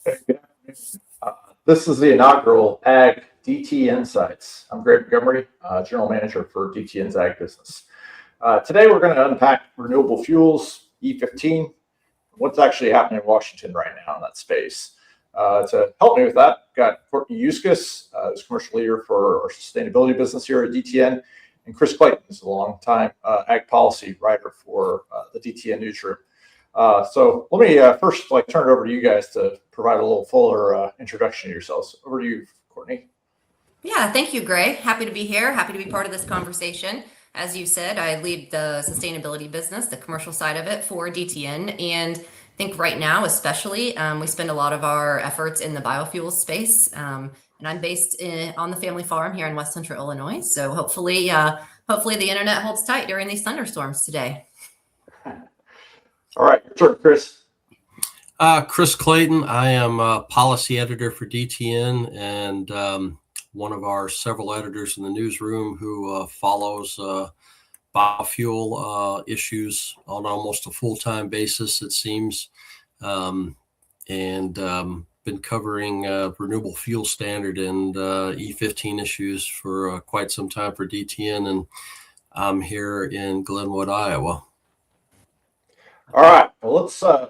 Good afternoon. This is the inaugural Ag DTNsights. I'm Grey Montgomery, General Manager for DTN's Ag Business. Today we're going to unpack renewable fuels, E15, what's actually happening in Washington right now in that space. To help me with that, I've got Courtney Yuskis, who's Commercial Leader for our Sustainability business here at DTN, and Chris Clayton, who's a long-time Ag Policy Writer for the DTN newsroom. So let me first turn it over to you guys to provide a little fuller introduction to yourselves. Over to you, Courtney. Yeah, thank you, Grey. Happy to be here. Happy to be part of this conversation. As you said, I lead the sustainability business, the commercial side of it for DTN. And I think right now, especially, we spend a lot of our efforts in the biofuels space. And I'm based on the family farm here in West Central Illinois. So hopefully the internet holds tight during these thunderstorms today. All right, your turn, Chris. Chris Clayton. I am a policy editor for DTN and one of our several editors in the newsroom who follows biofuel issues on almost a full-time basis, it seems, and been covering renewable fuel standard and E15 issues for quite some time for DTN, and I'm here in Glenwood, Iowa. All right, well,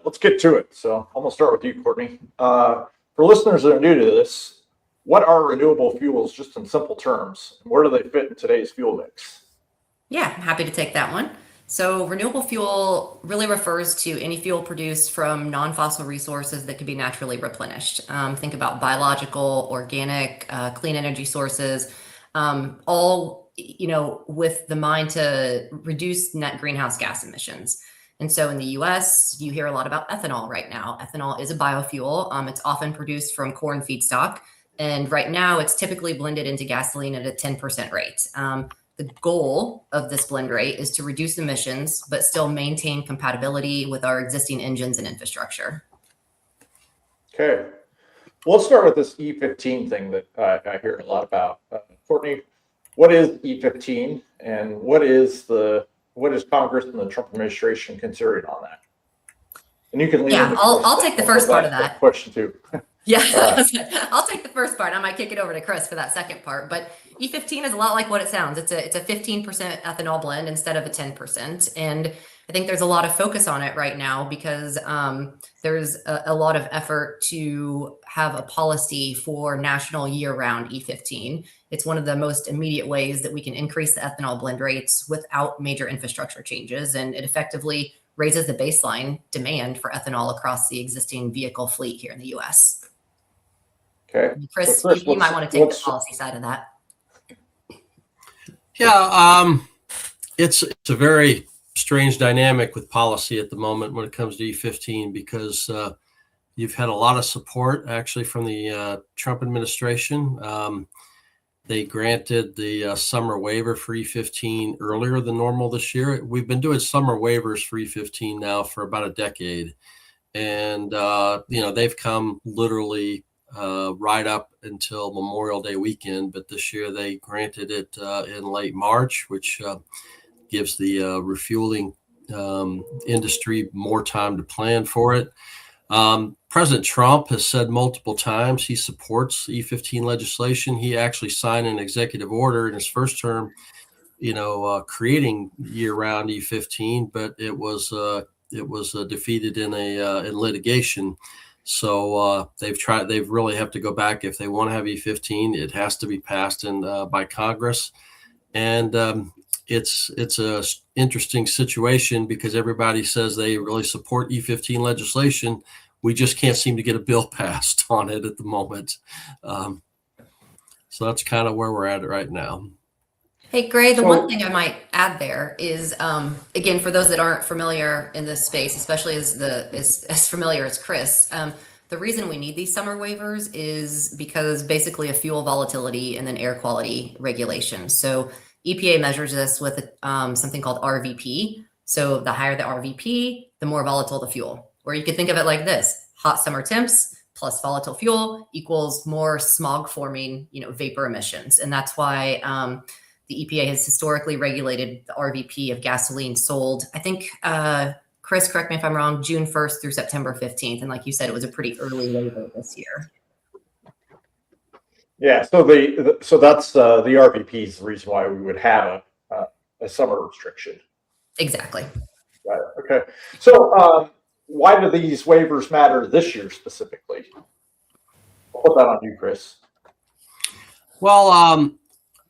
let's get to it. So I'm gonna start with you, Courtney. For listeners that are new to this, what are renewable fuels, just in simple terms, and where do they fit in today's fuel mix? Yeah, I'm happy to take that one. So renewable fuel really refers to any fuel produced from non-fossil resources that can be naturally replenished. Think about biological, organic, clean energy sources, all with the mind to reduce net greenhouse gas emissions. And so in the US, you hear a lot about ethanol right now. Ethanol is a biofuel. It's often produced from corn feedstock. And right now, it's typically blended into gasoline at a 10% rate. The goal of this blend rate is to reduce emissions, but still maintain compatibility with our existing engines and infrastructure. Okay, well, let's start with this E15 thing that I hear a lot about. Courtney, what is E15, and what is Congress and the Trump administration considering on that? And you can leave. Yeah, I'll take the first part of that question too. Yeah, I'll take the first part. I might kick it over to Chris for that second part. But E15 is a lot like what it sounds. It's a 15% ethanol blend instead of a 10%. And I think there's a lot of focus on it right now because there's a lot of effort to have a policy for national year-round E15. It's one of the most immediate ways that we can increase the ethanol blend rates without major infrastructure changes. And it effectively raises the baseline demand for ethanol across the existing vehicle fleet here in the U.S. Okay. Chris, so you might want to take the policy side of that. Yeah, it's a very strange dynamic with policy at the moment when it comes to E15 because you've had a lot of support actually from the Trump administration. They granted the summer waiver for E15 earlier than normal this year. We've been doing summer waivers for E15 now for about a decade. And, they've come literally right up until Memorial Day weekend. But this year they granted it in late March, which gives the refueling industry more time to plan for it. President Trump has said multiple times he supports E15 legislation. He actually signed an executive order in his first term, creating year-round E15, but it was defeated in litigation. So they really have to go back if they want to have E15. It has to be passed by Congress, and it's a interesting situation because everybody says they really support E15 legislation. We just can't seem to get a bill passed on it at the moment. So that's kind of where we're at right now. Hey, Grey, the one thing I might add there is, again, for those that aren't familiar in this space, especially as familiar as Chris, the reason we need these summer waivers is because basically of fuel volatility and then air quality regulation. So EPA measures this with something called RVP. So the higher the RVP, the more volatile the fuel. Or you could think of it like this: hot summer temps plus volatile fuel equals more smog forming, vapor emissions. And that's why the EPA has historically regulated the RVP of gasoline sold. I think Chris, correct me if I'm wrong, June 1st through September 15th. And like you said, it was a pretty early waiver this year. Yeah, so that's the RVP is the reason why we would have a summer restriction. Exactly. Got it. Okay. So why do these waivers matter this year specifically? I'll put that on you, Chris. Well,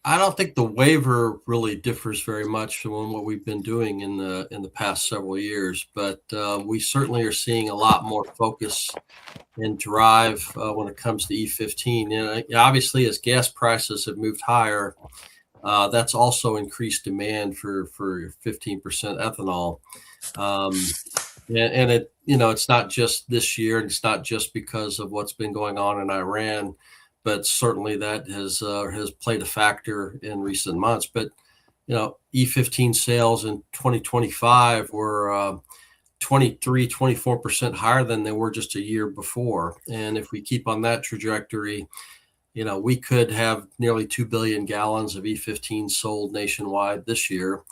I don't think the waiver really differs very much from what we've been doing in the past several years, but we certainly are seeing a lot more focus and drive when it comes to E15. And obviously, as gas prices have moved higher, that's also increased demand for 15% ethanol. And it, it's not just this year, and it's not just because of what's been going on in Iran, but certainly that has played a factor in recent months. But E15 sales in 2025 were 24% higher than they were just a year before. And if we keep on that trajectory, we could have nearly 2 billion gallons of E15 sold nationwide this year,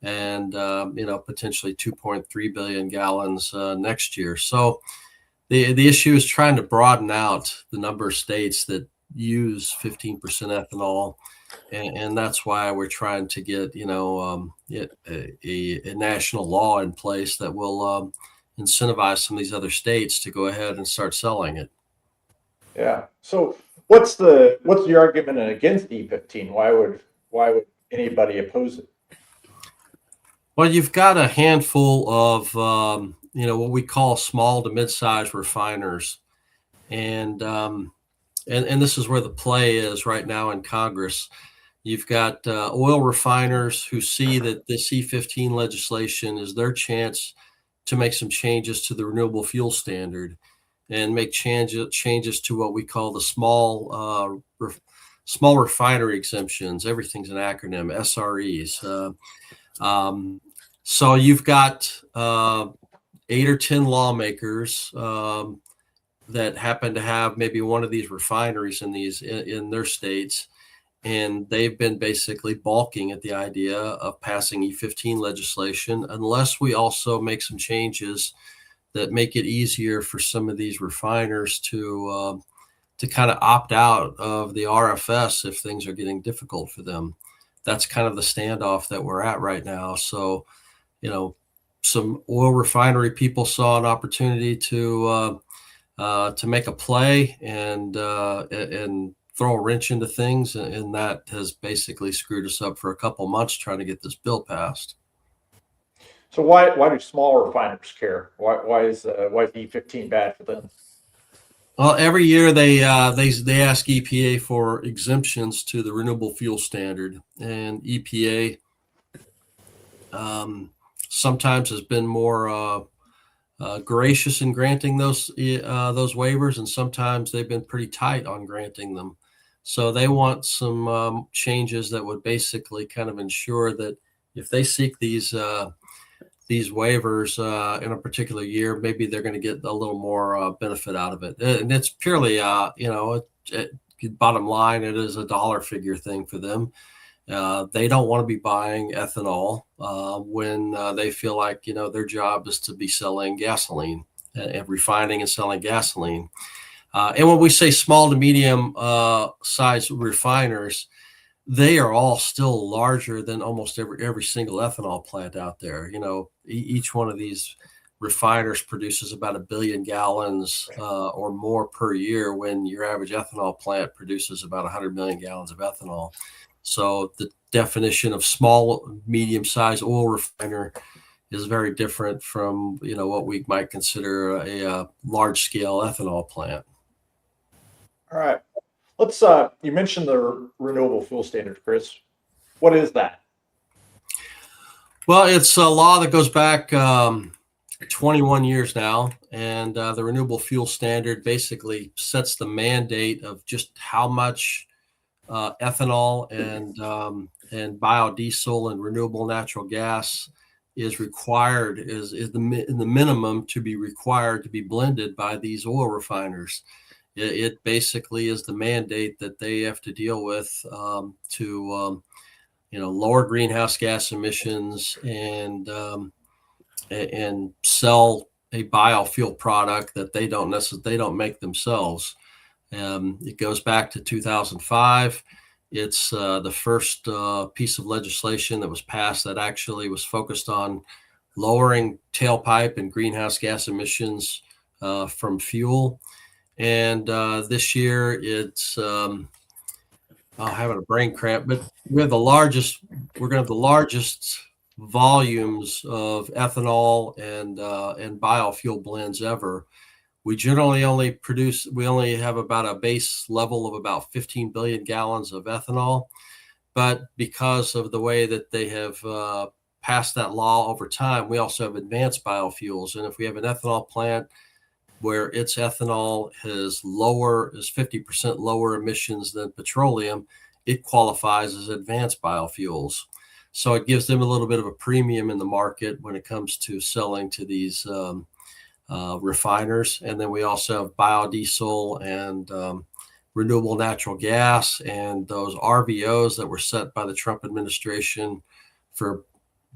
and potentially 2.3 billion gallons next year. So the issue is trying to broaden out the number of states that use 15% ethanol, and that's why we're trying to get a national law in place that will incentivize some of these other states to go ahead and start selling it. Yeah. So what's the argument against E15? Why would anybody oppose it? Well, you've got a handful of what we call small to mid-sized refiners, and this is where the play is right now in Congress. You've got oil refiners who see that this E15 legislation is their chance to make some changes to the renewable fuel standard and make changes to what we call the small refinery exemptions. Everything's an acronym, SREs. So you've got 8 or 10 lawmakers that happen to have maybe one of these refineries in their states, and they've been basically balking at the idea of passing E15 legislation unless we also make some changes that make it easier for some of these refiners to kind of opt out of the RFS if things are getting difficult for them. That's kind of the standoff that we're at right now. So, some oil refinery people saw an opportunity to make a play and throw a wrench into things, and that has basically screwed us up for a couple months trying to get this bill passed. So why do small refiners care? Why is E15 bad for them? Well, every year they ask EPA for exemptions to the renewable fuel standard, and EPA sometimes has been more gracious in granting those waivers, and sometimes they've been pretty tight on granting them. So they want some changes that would basically kind of ensure that if they seek these waivers in a particular year, maybe they're going to get a little more benefit out of it. And it's purely, bottom line, it is a dollar figure thing for them. They don't want to be buying ethanol when they feel like, their job is to be selling gasoline and refining and selling gasoline. And when we say small to medium size refiners, they are all still larger than almost every single ethanol plant out there. Each one of these refiners produces about 1 billion gallons or more per year, when your average ethanol plant produces about 100 million gallons of ethanol. So the definition of small, medium-sized oil refiner is very different from what we might consider a large-scale ethanol plant. All right. Let's. You mentioned the renewable fuel standard, Chris. What is that? Well, it's a law that goes back 21 years now, and the renewable fuel standard basically sets the mandate of just how much ethanol and biodiesel and renewable natural gas is required, is the minimum to be required to be blended by these oil refiners. It basically is the mandate that they have to deal with to lower greenhouse gas emissions and and sell a biofuel product that they don't make themselves. It goes back to 2005. It's the first piece of legislation that was passed that actually was focused on lowering tailpipe and greenhouse gas emissions from fuel. And this year it's I'm having a brain cramp, but we're going to have the largest volumes of ethanol and biofuel blends ever. We only have about a base level of about 15 billion gallons of ethanol, but because of the way that they have passed that law over time, we also have advanced biofuels. And if we have an ethanol plant where its ethanol is 50% lower emissions than petroleum, it qualifies as advanced biofuels. So it gives them a little bit of a premium in the market when it comes to selling to these refiners. And then we also have biodiesel and renewable natural gas, and those RVOs that were set by the Trump administration for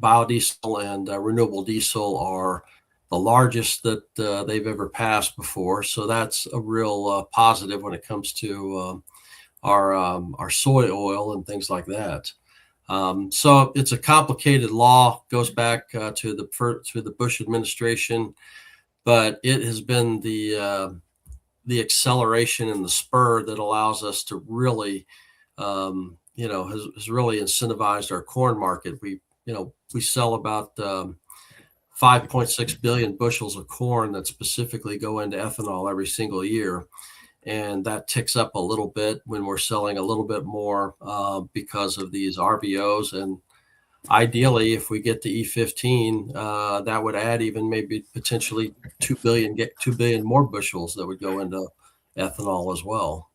biodiesel and renewable diesel are the largest that they've ever passed before. So that's a real positive when it comes to our soy oil and things like that. So it's a complicated law, goes back to the Bush administration, but it has been the acceleration and the spur that allows us to really, has really incentivized our corn market. We sell about 5.6 billion bushels of corn that specifically go into ethanol every single year. And that ticks up a little bit when we're selling a little bit more because of these RVOs. And ideally, if we get the E15, that would add even maybe potentially 2 billion more bushels that would go into ethanol as well.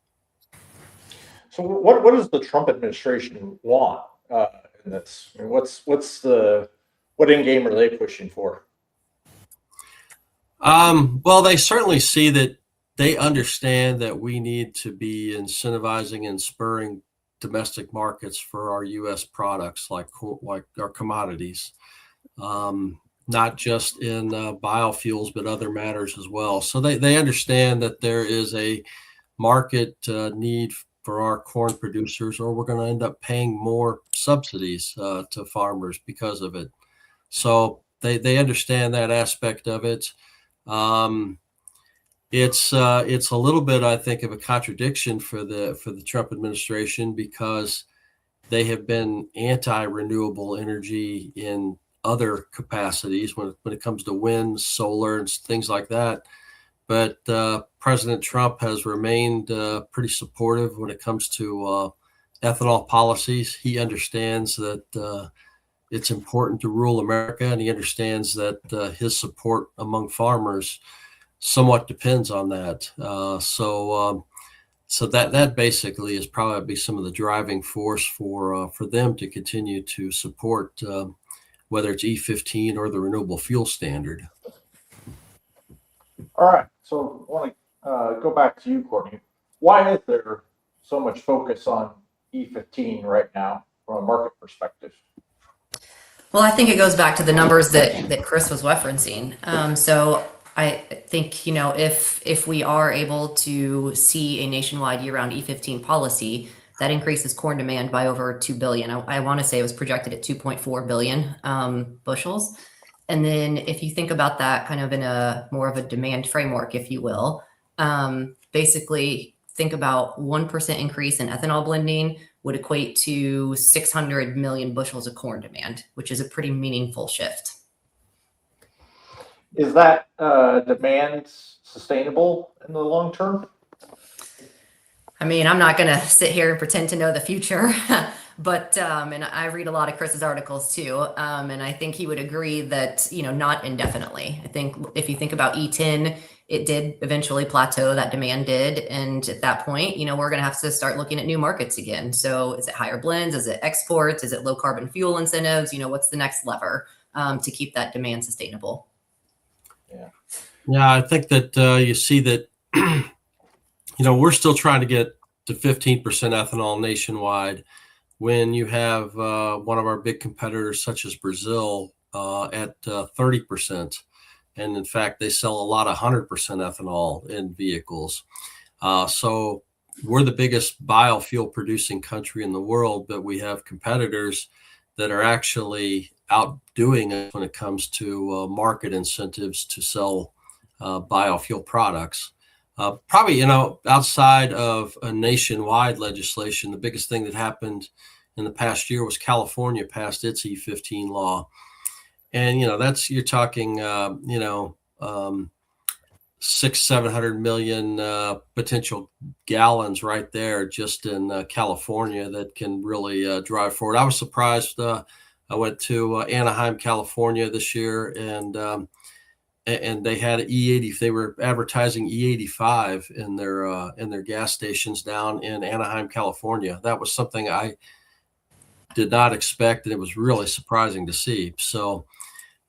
So what does the Trump administration want in this? I mean, what end game are they pushing for? Well, they certainly see that. They understand that we need to be incentivizing and spurring domestic markets for our U.S. products, like our commodities, not just in biofuels, but other matters as well. So they understand that there is a market need for our corn producers, or we're going to end up paying more subsidies to farmers because of it. So they understand that aspect of it. It's a little bit, I think, of a contradiction for the Trump administration, because they have been anti-renewable energy in other capacities when it comes to wind, solar, and things like that. But President Trump has remained pretty supportive when it comes to ethanol policies. He understands that it's important to rule America, and he understands that his support among farmers somewhat depends on that. So that basically is probably some of the driving force for them to continue to support whether it's E15 or the renewable fuel standard. All right. So I want to go back to you, Courtney. Why is there so much focus on E15 right now from a market perspective? Well, I think it goes back to the numbers that Chris was referencing. So I think, if we are able to see a nationwide year-round E15 policy, that increases corn demand by over 2 billion. I want to say it was projected at 2.4 billion bushels. And then if you think about that kind of in a more of a demand framework, if you will, basically think about 1% increase in ethanol blending would equate to 600 million bushels of corn demand, which is a pretty meaningful shift. Is that demand sustainable in the long term? I mean, I'm not going to sit here and pretend to know the future, but and I read a lot of Chris's articles too, and I think he would agree that, not indefinitely. I think if you think about E10, it did eventually plateau, that demand did, and at that point, we're going to have to start looking at new markets again. So is it higher blends? Is it exports? Is it low carbon fuel incentives? What's the next lever to keep that demand sustainable? Yeah, I think that you see that, we're still trying to get to 15% ethanol nationwide when you have one of our big competitors, such as Brazil, at 30%. And in fact, they sell a lot of 100% ethanol in vehicles. So we're the biggest biofuel producing country in the world, but we have competitors that are actually outdoing us when it comes to market incentives to sell biofuel products. Probably, outside of a nationwide legislation, the biggest thing that happened in the past year was California passed its E15 law. And, you're talking, 700 million potential gallons right there just in California that can really drive forward. I was surprised. I went to Anaheim, California this year, and they had E80. They were advertising E85 in their gas stations down in Anaheim, California. That was something I did not expect, and it was really surprising to see. So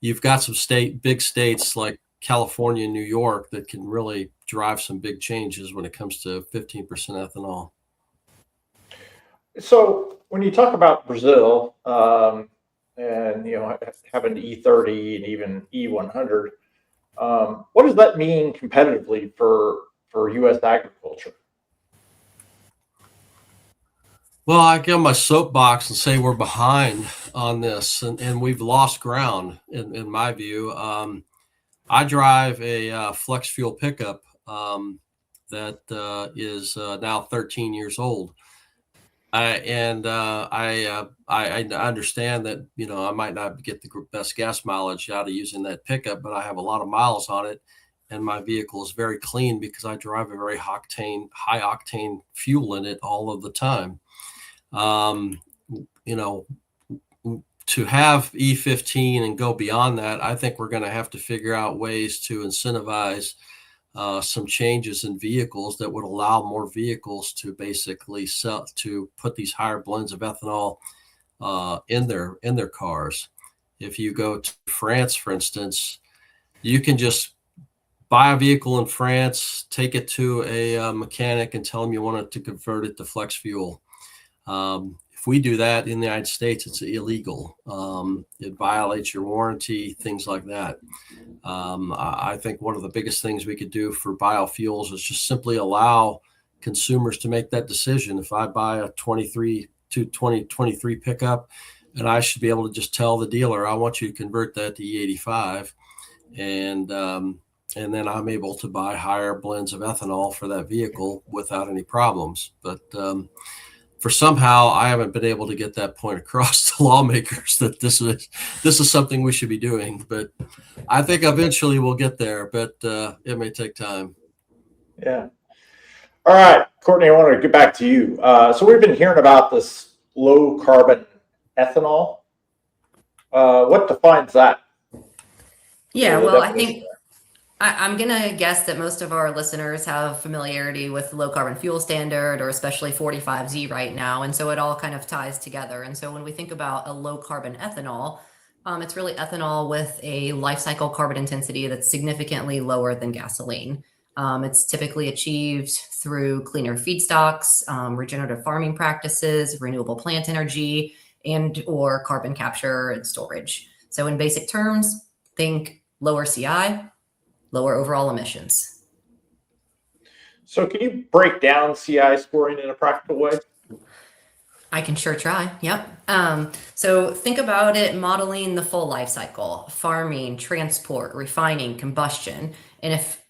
you've got some big states like California and New York that can really drive some big changes when it comes to 15% ethanol. So when you talk about Brazil, and having E30 and even E100, what does that mean competitively for U.S. agriculture? Well, I get on my soapbox and say we're behind on this, and we've lost ground in my view. I drive a flex fuel pickup that is now 13 years old. I understand that, I might not get the best gas mileage out of using that pickup, but I have a lot of miles on it, and my vehicle is very clean because I drive a very high octane fuel in it all of the time. To have E15 and go beyond that, I think we're going to have to figure out ways to incentivize some changes in vehicles that would allow more vehicles to basically put these higher blends of ethanol in their cars. If you go to France, for instance, you can just buy a vehicle in France, take it to a mechanic, and tell them you want it to convert it to flex fuel. If we do that in the United States, it's illegal. It violates your warranty, things like that. I think one of the biggest things we could do for biofuels is just simply allow consumers to make that decision. If I buy a 23 pickup, and I should be able to just tell the dealer, I want you to convert that to E85, and then I'm able to buy higher blends of ethanol for that vehicle without any problems. But for somehow I haven't been able to get that point across to lawmakers that this is something we should be doing. But I think eventually we'll get there, but it may take time. Yeah. All right, Courtney, I want to get back to you. So we've been hearing about this low carbon ethanol. What defines that? Yeah, well, I think I'm going to guess that most of our listeners have familiarity with the low carbon fuel standard, or especially 45Z right now. And so it all kind of ties together. And so when we think about a low carbon ethanol, it's really ethanol with a life cycle carbon intensity that's significantly lower than gasoline. It's typically achieved through cleaner feedstocks, regenerative farming practices, renewable plant energy, and or carbon capture and storage. So in basic terms, think lower CI, lower overall emissions. So can you break down CI scoring in a practical way? I can sure try. Yep. So think about it modeling the full life cycle: farming, transport, refining, combustion. And if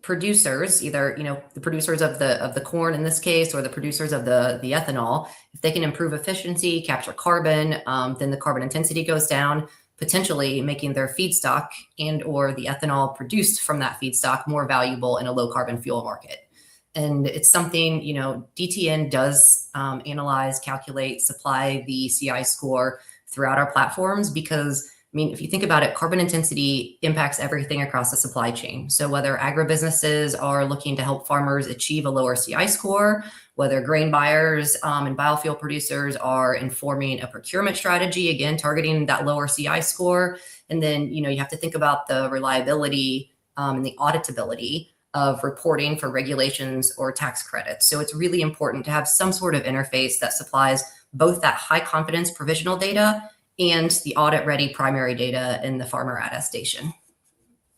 producers, either the producers of the corn in this case, or the producers of the ethanol, if they can improve efficiency, capture carbon, then the carbon intensity goes down, potentially making their feedstock and or the ethanol produced from that feedstock more valuable in a low carbon fuel market. And it's something, DTN does analyze, calculate, supply the CI score throughout our platforms, because if you think about it, carbon intensity impacts everything across the supply chain. So whether agribusinesses are looking to help farmers achieve a lower CI score, whether grain buyers and biofuel producers are informing a procurement strategy, again, targeting that lower CI score. And then, you have to think about the reliability and the auditability of reporting for regulations or tax credits. So it's really important to have some sort of interface that supplies both that high confidence provisional data and the audit-ready primary data in the farmer attestation.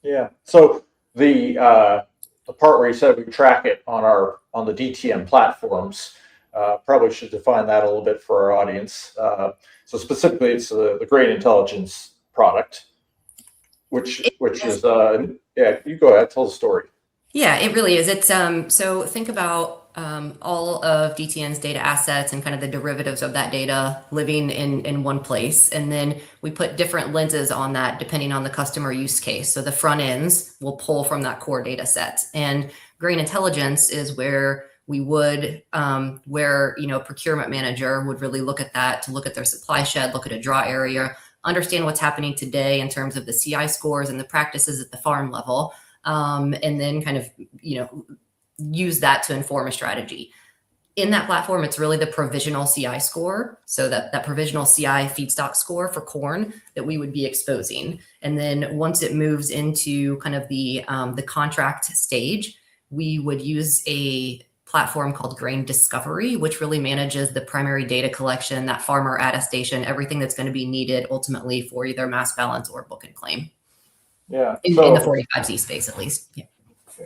Yeah. So the part where you said we track it on the DTN platforms, probably should define that a little bit for our audience. So specifically, it's the grain intelligence product, which is yeah. You go ahead, tell the story. Yeah, it really is. It's so think about all of DTN's data assets and kind of the derivatives of that data living in one place. And then we put different lenses on that depending on the customer use case. So the front ends will pull from that core data set. And grain intelligence is where we would, where, procurement manager would really look at that, to look at their supply shed, look at a draw area, understand what's happening today in terms of the CI scores and the practices at the farm level. And then kind of, use that to inform a strategy. In that platform, it's really the provisional CI score. So that provisional CI feedstock score for corn that we would be exposing. And then once it moves into kind of the contract stage, we would use a platform called Grain Discovery, which really manages the primary data collection, that farmer attestation, everything that's going to be needed ultimately for either mass balance or book and claim. Yeah. In the 45Z space, at least. Yeah.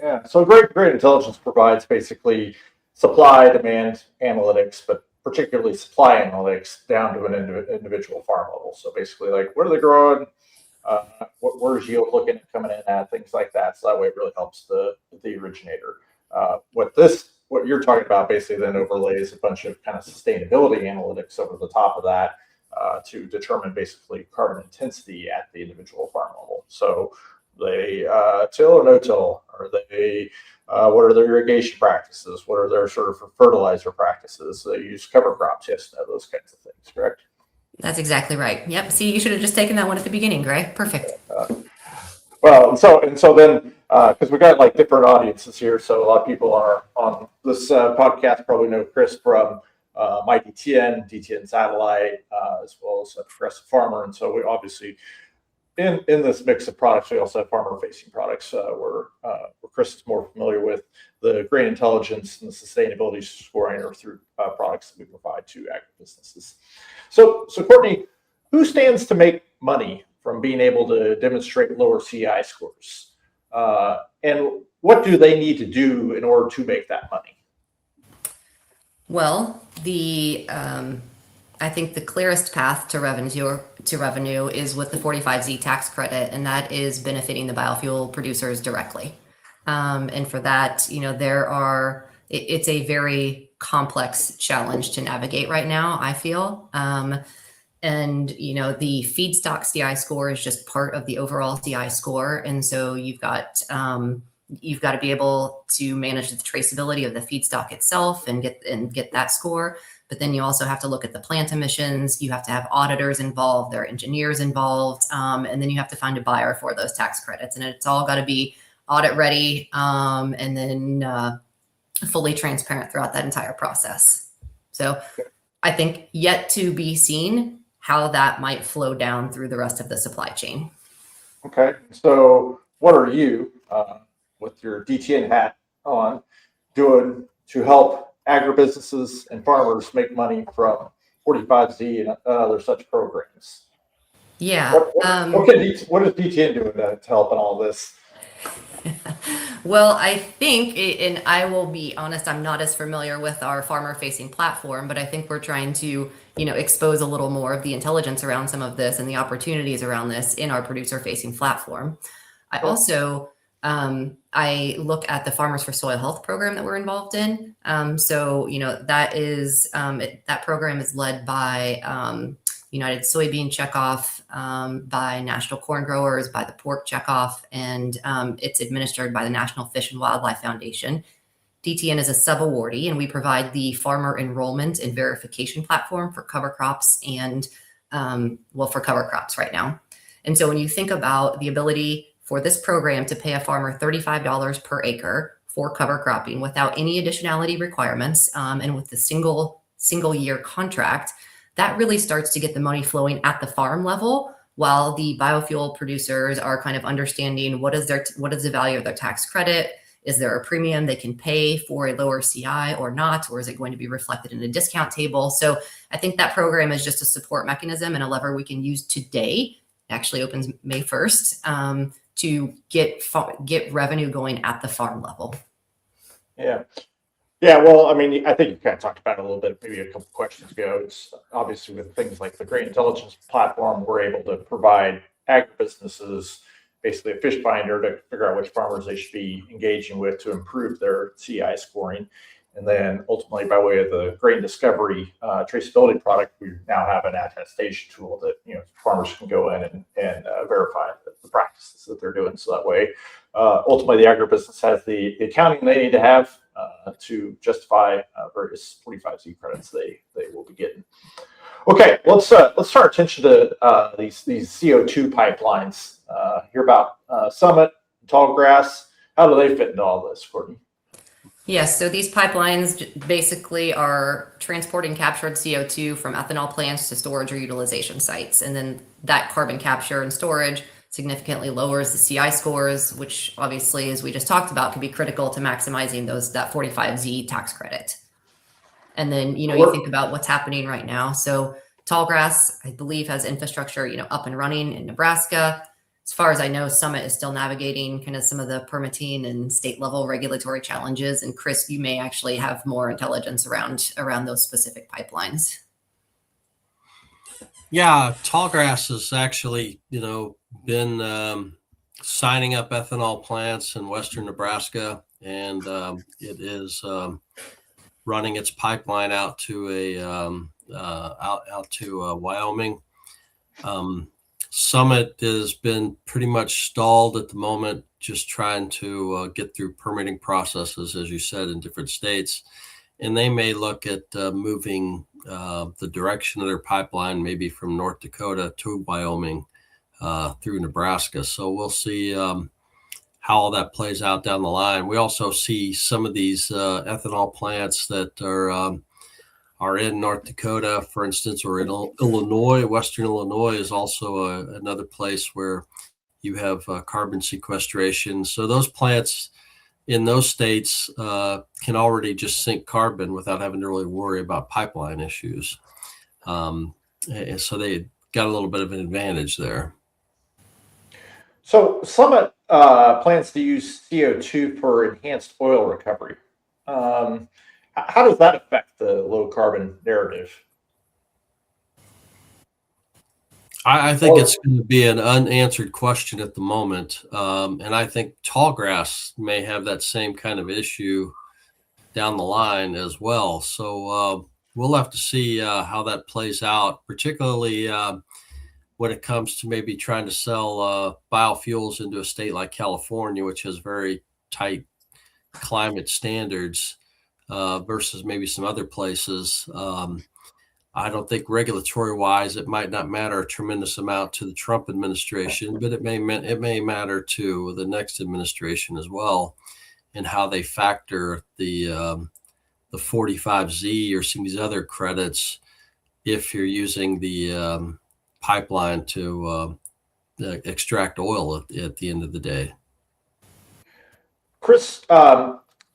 Yeah. So grain intelligence provides basically supply demand analytics, but particularly supply analytics down to an individual farm level. So basically, like, what are they growing? Where's yield looking at coming in at, things like that. So that way it really helps the originator. What you're talking about basically then overlays a bunch of kind of sustainability analytics over the top of that to determine basically carbon intensity at the individual farm level. So they till or no till, or they what are their irrigation practices? What are their sort of fertilizer practices? They use cover crops, yes, those kinds of things, correct? That's exactly right. Yep. See, you should have just taken that one at the beginning, Gray. Perfect. Well, and so then, because we got like different audiences here, so a lot of people are on this podcast probably know Chris from my DTN Satellite, as well as a Progressive Farmer, and so we obviously in this mix of products, we also have farmer-facing products where Chris is more familiar with the grain intelligence and the sustainability scoring, or through products that we provide to agribusinesses. So Courtney, who stands to make money from being able to demonstrate lower CI scores? And what do they need to do in order to make that money? Well, I think the clearest path to revenue is with the 45Z tax credit, and that is benefiting the biofuel producers directly. And for that, it's a very complex challenge to navigate right now, I feel. And the feedstock CI score is just part of the overall CI score, and so you've got to be able to manage the traceability of the feedstock itself and get that score. But then you also have to look at the plant emissions. You have to have auditors involved, there are engineers involved, and then you have to find a buyer for those tax credits. And it's all got to be audit ready, and then fully transparent throughout that entire process. So I think yet to be seen how that might flow down through the rest of the supply chain. Okay, so what are you, with your DTN hat on, doing to help agribusinesses and farmers make money from 45Z and other such programs? Yeah. What is DTN doing to help in all this? Well, I think, and I will be honest, I'm not as familiar with our farmer-facing platform, but I think we're trying to, expose a little more of the intelligence around some of this and the opportunities around this in our producer-facing platform. I also, I look at the Farmers for Soil Health program that we're involved in. That program is led by United Soybean Checkoff, by National Corn Growers, by the Pork Checkoff, and it's administered by the National Fish and Wildlife Foundation. DTN is a sub-awardee, and we provide the farmer enrollment and verification platform for cover crops and, for cover crops right now. And so when you think about the ability for this program to pay a farmer $35 per acre for cover cropping without any additionality requirements, and with the single year contract, that really starts to get the money flowing at the farm level, while the biofuel producers are kind of understanding what is the value of their tax credit. Is there a premium they can pay for a lower CI or not? Or is it going to be reflected in a discount table? So I think that program is just a support mechanism and a lever we can use today. It actually opens May 1st to get revenue going at the farm level. Yeah. Yeah, well, I mean, I think you kind of talked about it a little bit, maybe a couple questions ago. It's obviously with things like the Grain Intelligence platform, we're able to provide agribusinesses basically a fish finder to figure out which farmers they should be engaging with to improve their CI scoring. And then ultimately, by way of the Grain Discovery traceability product, we now have an attestation tool that farmers can go in and verify the practices that they're doing. So that way, ultimately, the agribusiness has the accounting they need to have to justify various 45Z credits they will be getting. Okay, let's turn our attention to these CO2 pipelines. Hear about Summit, Tallgrass. How do they fit into all this, Courtney? Yes, so these pipelines basically are transporting captured CO2 from ethanol plants to storage or utilization sites. And then that carbon capture and storage significantly lowers the CI scores, which obviously, as we just talked about, can be critical to maximizing that 45Z tax credit. And then, you think about what's happening right now. So Tallgrass, I believe, has infrastructure, up and running in Nebraska. As far as I know, Summit is still navigating kind of some of the permitting and state level regulatory challenges. And Chris, you may actually have more intelligence around those specific pipelines. Yeah, Tallgrass has actually, been signing up ethanol plants in western Nebraska, and it is running its pipeline out to out to Wyoming. Summit has been pretty much stalled at the moment, just trying to get through permitting processes, as you said, in different states. And they may look at moving the direction of their pipeline, maybe from North Dakota to Wyoming through Nebraska. So we'll see how all that plays out down the line. We also see some of these ethanol plants that are in North Dakota, for instance, or in Illinois. Western Illinois is also another place where you have carbon sequestration. So those plants in those states can already just sink carbon without having to really worry about pipeline issues. And so they got a little bit of an advantage there. So Summit plans to use CO2 for enhanced oil recovery. How does that affect the low carbon narrative? I think it's going to be an unanswered question at the moment. And I think Tallgrass may have that same kind of issue down the line as well. So we'll have to see how that plays out, particularly when it comes to maybe trying to sell biofuels into a state like California, which has very tight climate standards versus maybe some other places. I don't think regulatory wise, it might not matter a tremendous amount to the Trump administration, but it may matter to the next administration as well, and how they factor the 45Z or some of these other credits if you're using the pipeline to extract oil at the end of the day. Chris,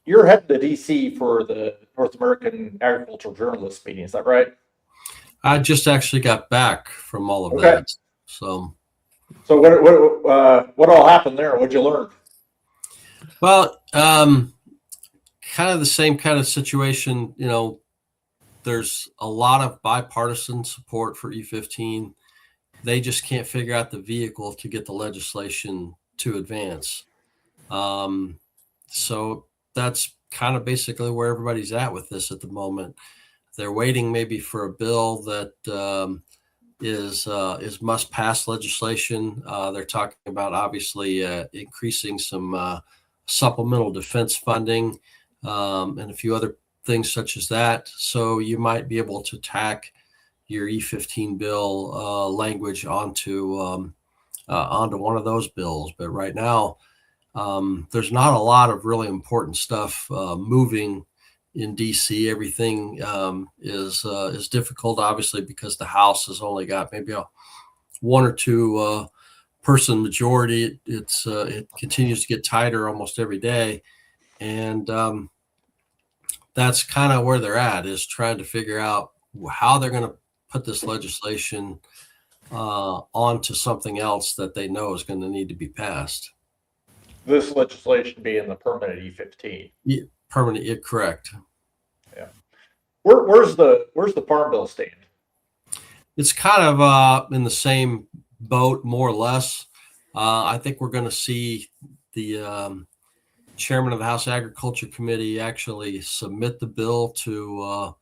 you're heading to DC for the North American Agricultural Journalists meeting, is that right? I just actually got back from all of that. So what all happened there? What'd you learn? Well, kind of the same kind of situation. There's a lot of bipartisan support for E15. They just can't figure out the vehicle to get the legislation to advance. So that's kind of basically where everybody's at with this at the moment. They're waiting maybe for a bill that is must pass legislation. They're talking about obviously increasing some supplemental defense funding and a few other things such as that. So you might be able to tack your E15 bill language onto one of those bills. But right now, there's not a lot of really important stuff moving in DC. Everything is difficult, obviously, because the House has only got maybe a 1 or 2 person majority. It continues to get tighter almost every day, And that's kind of where they're at, is trying to figure out how they're going to put this legislation onto something else that they know is going to need to be passed. This legislation being the permanent E15. Yeah, permanent, correct. Yeah. Where's the Farm Bill stand? It's kind of in the same boat, more or less. I think we're going to see the chairman of the House Agriculture Committee actually submit the bill to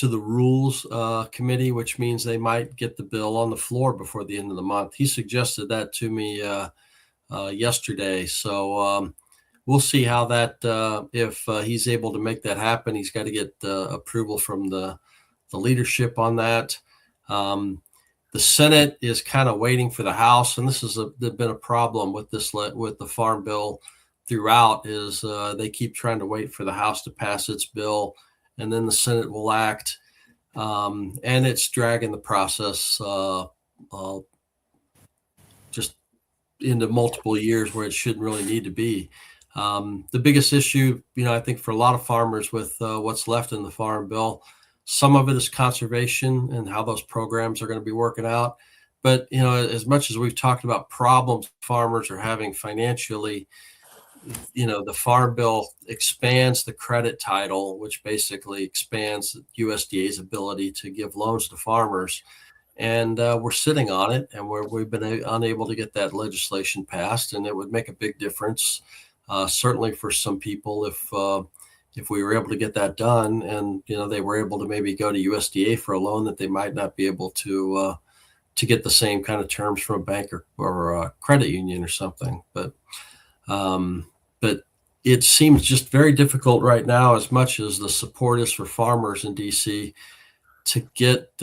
the Rules Committee, which means they might get the bill on the floor before the end of the month. He suggested that to me yesterday. So we'll see how that, if he's able to make that happen. He's got to get approval from the leadership on that. The Senate is kind of waiting for the House, and this has been a problem with with the Farm Bill throughout, is they keep trying to wait for the House to pass its bill, and then the Senate will act, and it's dragging the process just into multiple years where it shouldn't really need to be. The biggest issue, I think for a lot of farmers with what's left in the Farm Bill, some of it is conservation and how those programs are going to be working out. But, as much as we've talked about problems farmers are having financially, the Farm Bill expands the credit title, which basically expands USDA's ability to give loans to farmers. And we're sitting on it, and we've been unable to get that legislation passed. And it would make a big difference, certainly for some people, if we were able to get that done, and they were able to maybe go to USDA for a loan that they might not be able to get the same kind of terms from a bank or a credit union or something. But it seems just very difficult right now, as much as the support is for farmers in DC, to get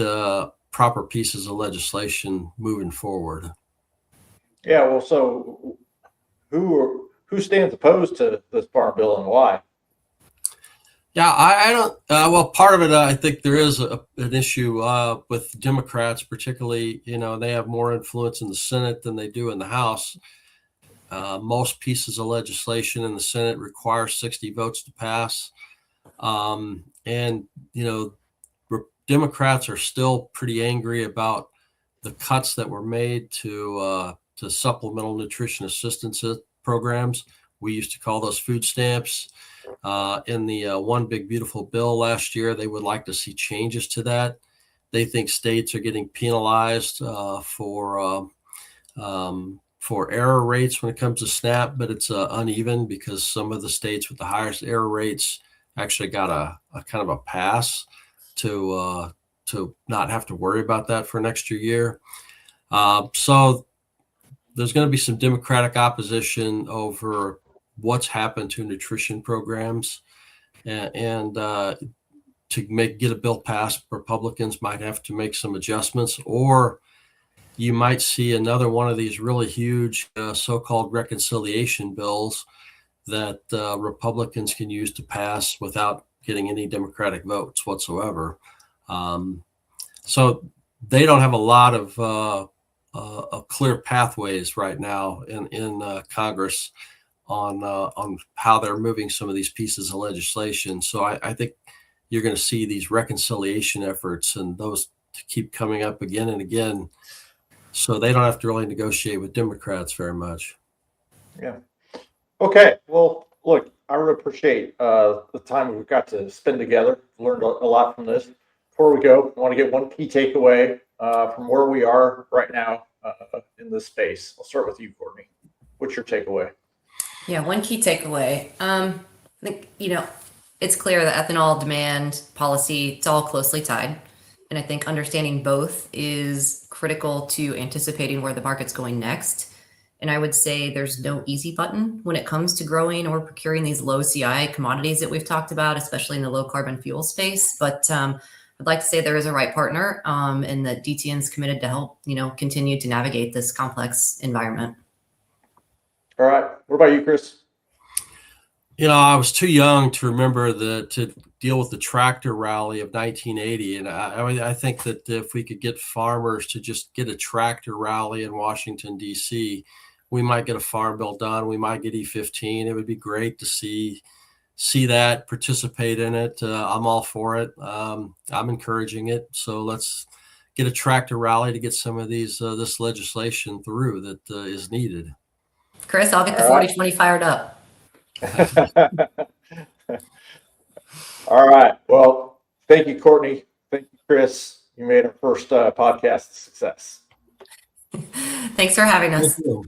proper pieces of legislation moving forward. Yeah, well, so who stands opposed to this Farm Bill and why? Yeah, I don't. Well, part of it, I think there is an issue with Democrats, particularly. They have more influence in the Senate than they do in the House. Most pieces of legislation in the Senate require 60 votes to pass, and Democrats are still pretty angry about the cuts that were made to supplemental nutrition assistance programs. We used to call those food stamps. In the One Big Beautiful Bill last year, they would like to see changes to that. They think states are getting penalized for error rates when it comes to SNAP, but it's uneven, because some of the states with the highest error rates actually got a kind of a pass to not have to worry about that for next year. So there's going to be some Democratic opposition over what's happened to nutrition programs, and to get a bill passed, Republicans might have to make some adjustments, or you might see another one of these really huge so-called reconciliation bills that Republicans can use to pass without getting any Democratic votes whatsoever. So they don't have a lot of clear pathways right now in Congress on how they're moving some of these pieces of legislation. So I think you're going to see these reconciliation efforts, and those to keep coming up again and again, so they don't have to really negotiate with Democrats very much. Yeah. Okay. Well, look, I really appreciate the time we've got to spend together. Learned a lot from this. Before we go, I want to get one key takeaway from where we are right now in this space. I'll start with you, Courtney. What's your takeaway? Yeah, one key takeaway. I think, it's clear that ethanol demand policy, it's all closely tied. And I think understanding both is critical to anticipating where the market's going next. And I would say there's no easy button when it comes to growing or procuring these low CI commodities that we've talked about, especially in the low carbon fuel space. But I'd like to say there is a right partner, and that DTN is committed to help, continue to navigate this complex environment. All right. What about you, Chris? I was too young to remember to deal with the tractor rally of 1980. And I think that if we could get farmers to just get a tractor rally in Washington, D.C., we might get a Farm Bill done. We might get E15. It would be great to see see that, participate in it. I'm all for it. I'm encouraging it. So let's get a tractor rally to get some of this legislation through that is needed. Chris, I'll get the All right. 40/20 fired up. All right. Well, thank you, Courtney. Thank you, Chris. You made our first podcast a success. Thanks for having us. Thank you.